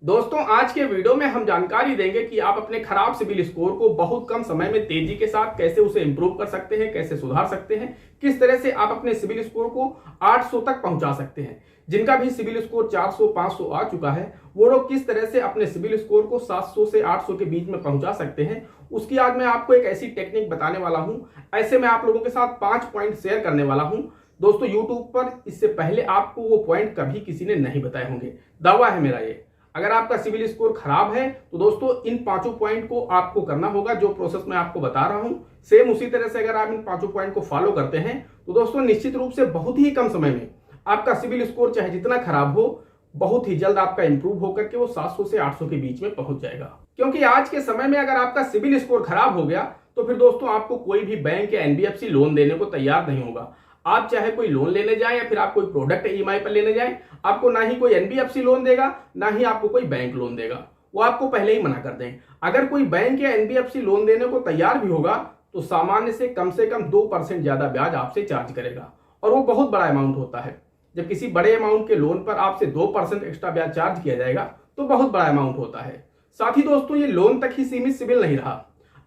दोस्तों आज के वीडियो में हम जानकारी देंगे कि आप अपने खराब सिबिल स्कोर को बहुत कम समय में तेजी के साथ कैसे उसे इंप्रूव कर सकते हैं, कैसे सुधार सकते हैं, किस तरह से आप अपने सिबिल स्कोर को 800 तक पहुंचा सकते हैं। जिनका भी सिबिल स्कोर 400 500 आ चुका है वो लोग किस तरह से अपने सिबिल स्कोर को 700 से 800 के बीच में पहुंचा सकते हैं, उसकी आज मैं आपको एक ऐसी टेक्निक बताने वाला हूं। ऐसे मैं आप लोगों के साथ 5 पॉइंट शेयर करने वाला हूं। दोस्तों यूट्यूब पर इससे पहले आपको वो पॉइंट कभी किसी ने नहीं बताए होंगे, दावा है मेरा ये। अगर आपका सिबिल स्कोर खराब है तो दोस्तों इन 5 पॉइंट को आपको करना होगा। जो प्रोसेस मैं आपको बता रहा हूं सेम उसी तरह से अगर आप इन 5 पॉइंट को फॉलो करते हैं तो दोस्तों निश्चित रूप से बहुत ही कम समय में आपका सिबिल स्कोर चाहे जितना खराब हो बहुत ही जल्द आपका इंप्रूव होकर के वो 700 से 800 के बीच में पहुंच जाएगा। क्योंकि आज के समय में अगर आपका सिबिल स्कोर खराब हो गया तो फिर दोस्तों आपको कोई भी बैंक या एनबीएफसी लोन देने को तैयार नहीं होगा। आप चाहे कोई लोन लेने जाएं या फिर आप कोई प्रोडक्ट ईएमआई पर लेने जाएं, आपको ना ही कोई एनबीएफसी लोन देगा ना ही आपको कोई बैंक लोन देगा, वो आपको पहले ही मना कर दें। अगर कोई बैंक या एनबीएफसी लोन देने को तैयार भी होगा तो सामान्य से कम 2% ज्यादा ब्याज आपसे चार्ज करेगा, और वो बहुत बड़ा अमाउंट होता है। जब किसी बड़े अमाउंट के लोन पर आपसे 2% एक्स्ट्रा ब्याज चार्ज किया जाएगा तो बहुत बड़ा अमाउंट होता है। साथ ही दोस्तों ये लोन तक ही सीमित सिबिल नहीं रहा,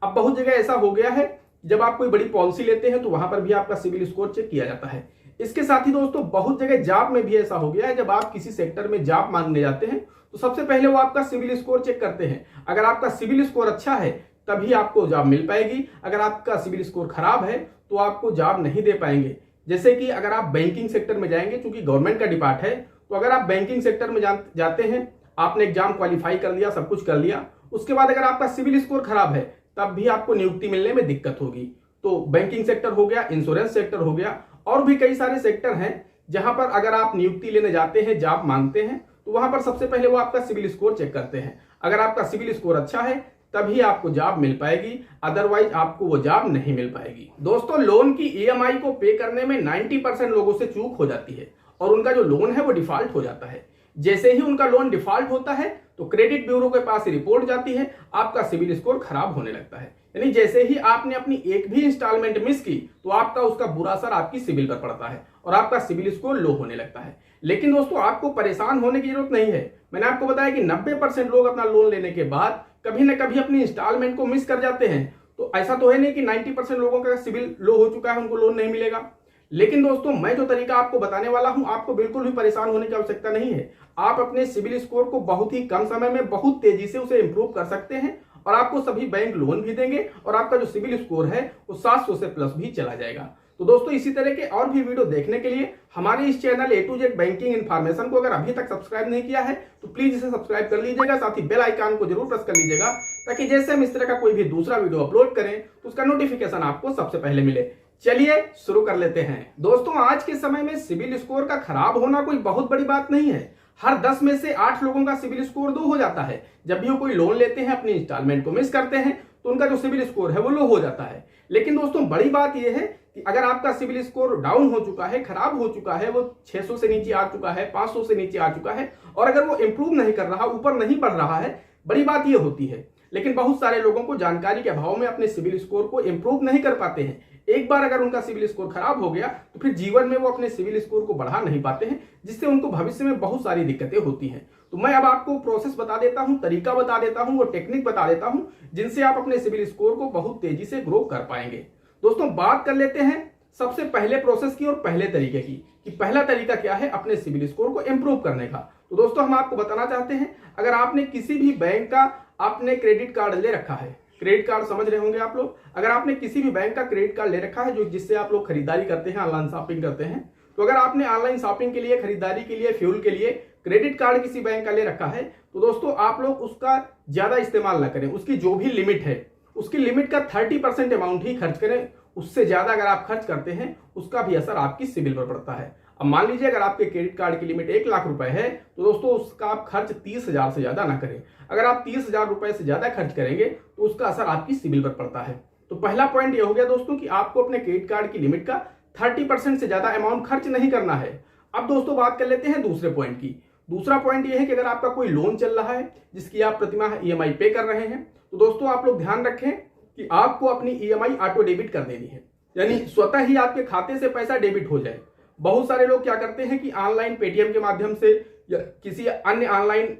अब बहुत जगह ऐसा हो गया है जब आप कोई बड़ी पॉलिसी लेते हैं तो वहां पर भी आपका सिबिल स्कोर चेक किया जाता है। इसके साथ ही दोस्तों बहुत जगह जॉब में भी ऐसा हो गया है, जब आप किसी सेक्टर में जॉब मांगने जाते हैं तो सबसे पहले वो आपका सिबिल स्कोर चेक करते हैं। अगर आपका सिबिल स्कोर अच्छा है तभी आपको जॉब मिल पाएगी, अगर आपका सिबिल स्कोर खराब है तो आपको जॉब नहीं दे पाएंगे। जैसे कि अगर आप बैंकिंग सेक्टर में जाएंगे, चूंकि गवर्नमेंट का डिपार्ट है, तो अगर आप बैंकिंग सेक्टर में जाते हैं, आपने एग्जाम क्वालिफाई कर लिया, सब कुछ कर लिया, उसके बाद अगर आपका सिबिल स्कोर खराब है तब भी आपको नियुक्ति मिलने में दिक्कत होगी। तो बैंकिंग सेक्टर हो गया, इंश्योरेंस सेक्टर हो गया, और भी कई सारे सेक्टर हैं जहां पर अगर आप नियुक्ति लेने जाते हैं, जॉब मांगते हैं, तो वहां पर सबसे पहले वो आपका सिबिल स्कोर चेक करते हैं। अगर आपका सिबिल स्कोर अच्छा है तभी आपको जॉब मिल पाएगी, अदरवाइज आपको वो जॉब नहीं मिल पाएगी। दोस्तों लोन की ईएमआई को पे करने में 90% लोगों से चूक हो जाती है और उनका जो लोन है वो डिफॉल्ट हो जाता है। जैसे ही उनका लोन डिफॉल्ट होता है तो क्रेडिट ब्यूरो के पास रिपोर्ट जाती है, आपका सिबिल स्कोर खराब होने लगता है। यानी जैसे ही आपने अपनी एक भी इंस्टॉलमेंट मिस की तो आपका उसका बुरा असर आपकी सिबिल पर पड़ता है और आपका सिबिल स्कोर लो होने लगता है। लेकिन दोस्तों आपको परेशान होने की जरूरत नहीं है। मैंने आपको बताया कि 90% लोग अपना लोन लेने के बाद कभी ना कभी अपनी इंस्टॉलमेंट को मिस कर जाते हैं। तो ऐसा तो है नहीं कि 90% लोगों का सिबिल लो हो चुका है उनको लोन नहीं मिलेगा। लेकिन दोस्तों मैं जो तरीका आपको बताने वाला हूं, आपको बिल्कुल भी परेशान होने की आवश्यकता नहीं है। आप अपने सिबिल स्कोर को बहुत ही कम समय में बहुत तेजी से उसे इंप्रूव कर सकते हैं और आपको सभी बैंक लोन भी देंगे और आपका जो सिबिल स्कोर है वो 700 से प्लस भी चला जाएगा। तो दोस्तों इसी तरह के और भी वीडियो देखने के लिए हमारे इस channel A to Z banking information को अगर अभी तक सब्सक्राइब नहीं किया है तो प्लीज इसे सब्सक्राइब कर लीजिएगा, साथ ही बेल आइकन को जरूर प्रेस कर लीजिएगा ताकि जैसे हम इस तरह का कोई भी दूसरा वीडियो अपलोड करें तो उसका नोटिफिकेशन आपको सबसे पहले मिले। चलिए शुरू कर लेते हैं। दोस्तों आज के समय में सिबिल स्कोर का खराब होना कोई बहुत बड़ी बात नहीं है। हर 10 में से 8 लोगों का सिबिल स्कोर 2 हो जाता है। जब भी वो कोई लोन लेते हैं, अपनी इंस्टॉलमेंट को मिस करते हैं तो उनका जो सिबिल स्कोर है वो लो हो जाता है। लेकिन दोस्तों बड़ी बात यह है कि अगर आपका सिबिल स्कोर डाउन हो चुका है, खराब हो चुका है, वो 600 से नीचे आ चुका है, 500 से नीचे आ चुका है और अगर वो इंप्रूव नहीं कर रहा, ऊपर नहीं बढ़ रहा है, बड़ी बात यह होती है। लेकिन बहुत सारे लोगों को जानकारी के अभाव में अपने सिबिल स्कोर को इंप्रूव नहीं कर पाते हैं। एक बार अगर उनका सिबिल स्कोर खराब हो गया तो फिर जीवन में वो अपने सिबिल स्कोर को बढ़ा नहीं पाते हैं, जिससे उनको भविष्य में बहुत सारी दिक्कतें होती हैं। तो मैं अब आपको प्रोसेस बता देता हूं, तरीका बता देता हूं, वो टेक्निक बता देता हूं जिनसे आप अपने सिबिल स्कोर को बहुत तेजी से ग्रो कर पाएंगे। दोस्तों बात कर लेते हैं सबसे पहले प्रोसेस की और पहले तरीके की कि पहला तरीका क्या है अपने सिबिल स्कोर को इंप्रूव करने का। तो दोस्तों हम आपको बताना चाहते हैं, अगर आपने किसी भी बैंक का आपने क्रेडिट कार्ड ले रखा है, क्रेडिट कार्ड समझ रहे होंगे आप लोग, अगर आपने किसी भी बैंक का क्रेडिट कार्ड ले रखा है जो जिससे आप लोग खरीदारी करते हैं, ऑनलाइन शॉपिंग करते हैं, तो अगर आपने ऑनलाइन शॉपिंग के लिए, खरीदारी के लिए, फ्यूल के लिए क्रेडिट कार्ड किसी बैंक का ले रखा है तो दोस्तों आप लोग उसका ज्यादा इस्तेमाल ना करें। उसकी जो भी लिमिट है उसकी लिमिट का 30% अमाउंट ही खर्च करें। उससे ज्यादा अगर आप खर्च करते हैं उसका भी असर आपकी सिबिल पर पड़ता है। अब मान लीजिए अगर आपके क्रेडिट कार्ड की लिमिट 1 लाख रुपए है तो दोस्तों उसका आप खर्च 30,000 से ज्यादा ना करें। अगर आप 30,000 रुपए से ज्यादा खर्च करेंगे तो उसका असर आपकी सिबिल पर पड़ता है। तो पहला पॉइंट ये हो गया दोस्तों कि आपको अपने क्रेडिट कार्ड की लिमिट का 30% से ज्यादा अमाउंट खर्च नहीं करना है। अब दोस्तों बात कर लेते हैं दूसरे पॉइंट की। दूसरा पॉइंट ये है कि अगर आपका कोई लोन चल रहा है जिसकी आप प्रतिमाह ईएमआई पे कर रहे हैं तो दोस्तों आप लोग ध्यान रखें कि आपको अपनी ईएमआई ऑटो डेबिट कर देनी है, यानी स्वतः ही आपके खाते से पैसा डेबिट हो जाए। बहुत सारे लोग क्या करते हैं कि ऑनलाइन पेटीएम के माध्यम से या किसी अन्य ऑनलाइन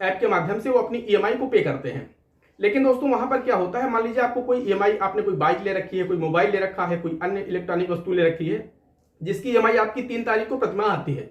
ऐप के माध्यम से वो अपनी ईएमआई को पे करते हैं। लेकिन दोस्तों वहां पर क्या होता है, मान लीजिए आपको कोई ईएमआई, आपने कोई बाइक ले रखी है, कोई मोबाइल ले रखा है, कोई अन्य इलेक्ट्रॉनिक वस्तु ले रखी है जिसकी ईएमआई आपकी 3 तारीख को प्रतिमाह आती है।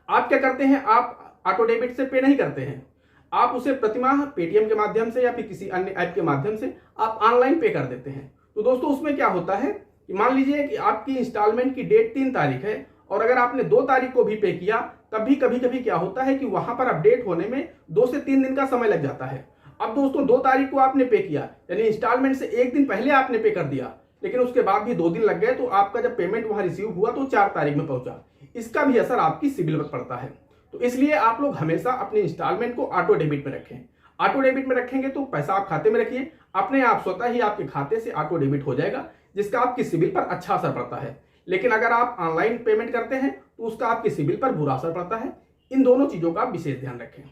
आप क्या करते हैं, आप ऑटो डेबिट से पे नहीं करते हैं, आप उसे प्रतिमाह पेटीएम के माध्यम से या फिर किसी अन्य ऐप के माध्यम से आप ऑनलाइन पे कर देते हैं। तो दोस्तों उसमें क्या होता है कि मान लीजिए कि आपकी इंस्टॉलमेंट की डेट 3 तारीख है और अगर आपने 2 तारीख को भी पे किया, तब भी कभी कभी क्या होता है कि वहां पर अपडेट होने में 2 से 3 दिन का समय लग जाता है। अब दोस्तों 2 तारीख को आपने पे किया, यानी इंस्टॉलमेंट से 1 दिन पहले आपने पे कर दिया, लेकिन उसके बाद भी 2 दिन लग गए, तो आपका जब पेमेंट वहां रिसीव हुआ तो 4 तारीख में पहुंचा। इसका भी असर आपकी सिबिल पर पड़ता है। तो इसलिए आप लोग हमेशा अपने इंस्टॉलमेंट को ऑटो डेबिट में रखें। ऑटो डेबिट में रखेंगे तो पैसा आप खाते में रखिए, अपने आप स्वतः ही आपके खाते से ऑटो डेबिट हो जाएगा, जिसका आपकी सिबिल पर अच्छा असर पड़ता है। लेकिन अगर आप ऑनलाइन पेमेंट करते हैं तो उसका आपकी सिबिल पर बुरा असर पड़ता है। इन दोनों चीजों का विशेष ध्यान रखें।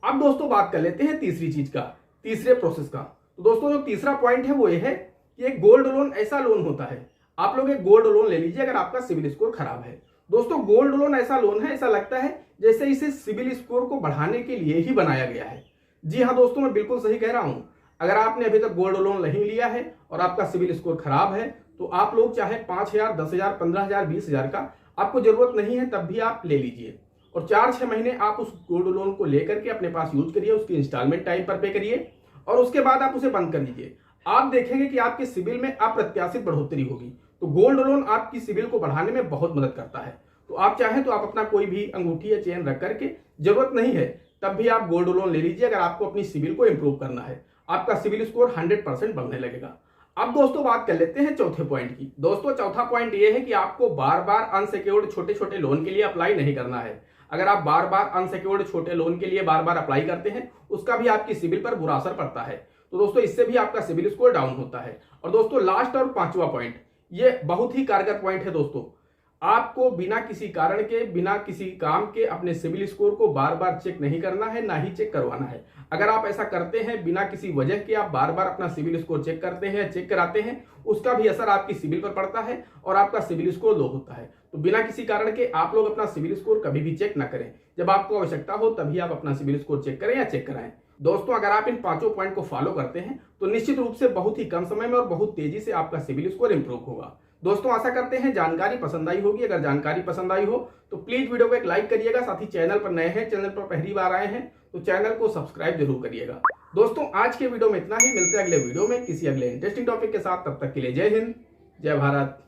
अब दोस्तों बात कर लेते हैं तीसरी चीज का, तीसरे प्रोसेस का। तो दोस्तों जो तीसरा पॉइंट है वो ये है कि एक गोल्ड लोन ऐसा लोन होता है, आप लोग एक गोल्ड लोन ले लीजिए अगर आपका सिबिल स्कोर खराब है। दोस्तों गोल्ड लोन ऐसा लोन है, ऐसा लगता है जैसे इसे सिबिल स्कोर को बढ़ाने के लिए ही बनाया गया है। जी हाँ दोस्तों, मैं बिल्कुल सही कह रहा हूं। अगर आपने अभी तक गोल्ड लोन नहीं लिया है और आपका सिबिल स्कोर खराब है, तो आप लोग चाहे 5,000, 10,000, 15,000, 20,000 का आपको जरूरत नहीं है, तब भी आप ले लीजिए और 4-6 महीने आप उस गोल्ड लोन को लेकर के अपने पास यूज करिए, उसकी इंस्टॉलमेंट टाइम पर पे करिए और उसके बाद आप उसे बंद कर लीजिए। आप देखेंगे कि आपके सिबिल में अप्रत्याशित बढ़ोतरी होगी। तो गोल्ड लोन आपकी सिबिल को बढ़ाने में बहुत मदद करता है। तो आप चाहें तो आप अपना कोई भी अंगूठी या चेन रख करके, जरूरत नहीं है तब भी आप गोल्ड लोन ले लीजिए अगर आपको अपनी सिबिल को इंप्रूव करना है। आपका सिबिल स्कोर 100% बढ़ने लगेगा। अब दोस्तों बात कर लेते हैं चौथे पॉइंट की। दोस्तों चौथा पॉइंट ये है कि आपको बार बार अनसिक्योर्ड छोटे छोटे लोन के लिए अप्लाई नहीं करना है। अगर आप बार बार अनसिक्योर्ड छोटे लोन के लिए बार बार अप्लाई करते हैं, उसका भी आपकी सिबिल पर बुरा असर पड़ता है। तो दोस्तों इससे भी आपका सिबिल स्कोर डाउन होता है। और दोस्तों लास्ट और 5वां पॉइंट, ये बहुत ही कारगर पॉइंट है दोस्तों। आपको बिना किसी कारण के, बिना किसी काम के अपने सिबिल स्कोर को बार बार चेक नहीं करना है, ना ही चेक करवाना है। अगर आप ऐसा करते हैं बिना किसी वजह के, आप बार बार अपना सिबिल स्कोर चेक करते हैं, चेक कराते हैं, उसका भी असर आपकी सिबिल पर पड़ता है और आपका सिबिल स्कोर लो होता है। तो बिना किसी कारण के आप लोग अपना सिबिल स्कोर कभी भी चेक ना करें। जब आपको आवश्यकता हो तभी आप अपना सिबिल स्कोर चेक करें या चेक कराएं। दोस्तों अगर आप इन 5 पॉइंट को फॉलो करते हैं तो निश्चित रूप से बहुत ही कम समय में और बहुत तेजी से आपका सिबिल स्कोर इंप्रूव होगा। दोस्तों आशा करते हैं जानकारी पसंद आई होगी। अगर जानकारी पसंद आई हो तो प्लीज वीडियो को एक लाइक करिएगा। साथ ही चैनल पर नए हैं, चैनल पर पहली बार आए हैं तो चैनल को सब्सक्राइब जरूर करिएगा। दोस्तों आज के वीडियो में इतना ही, मिलते हैं अगले वीडियो में किसी अगले इंटरेस्टिंग टॉपिक के साथ। तब तक के लिए जय हिंद, जय भारत।